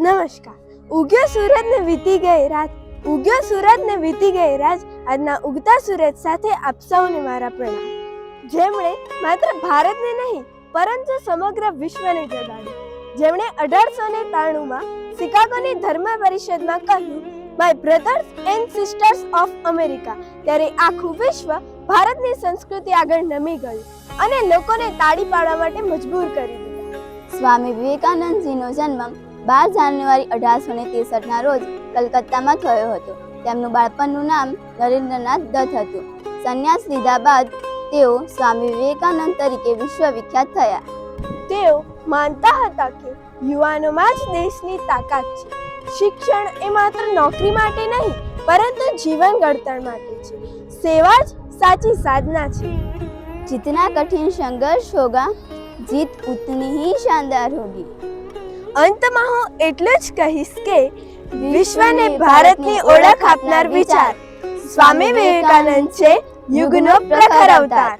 નમસ્કાર. ઉગ્યો સૂરજ ને વીતી ગઈ રાત, ઉગ્યો સૂરજ ને વીતી ગઈ રાત. આજના ઉગતા સૂરજ સાથે આપ સૌને મારા પ્રણામ. જેમણે માત્ર ભારતને નહીં પરંતુ સમગ્ર વિશ્વને જગાડ્યું, જેમણે 1893માં શિકાગોની ધર્મ પરિષદમાં કહ્યું, my brothers and sisters of America, ત્યારે આખું વિશ્વ ભારતની સંસ્કૃતિ આગળ નમી ગયું અને લોકોને તાળી પાડવા માટે મજબૂર કરી દીધા. સ્વામી વિવેકાનંદજીનો જન્મ 12 જાન્યુઆરી 1863ના રોજ કલકત્તામાં થયો હતો. તેમનું બાળપણનું નામ નરેન્દ્રનાથ દત્ત હતું. સંન્યાસ લીધા બાદ તેઓ સ્વામી વિવેકાનંદ તરીકે વિશ્વવિખ્યાત થયા. તેઓ માનતા હતા કે યુવાનોમાં જ દેશની તાકાત છે. શિક્ષણ એ માત્ર નોકરી માટે નહીં પરંતુ જીવન ઘડતર માટે છે. સેવા જ સાચી સાધના છે. जितना कठिन संघर्ष होगा, जीत उतनी ही शानदार होगी. અંતમાં હું એટલું જ કહીશ કે વિશ્વને ભારતની ઓળખ આપનાર વિચાર સ્વામી વિવેકાનંદ છે યુગનો પ્રખર અવતાર.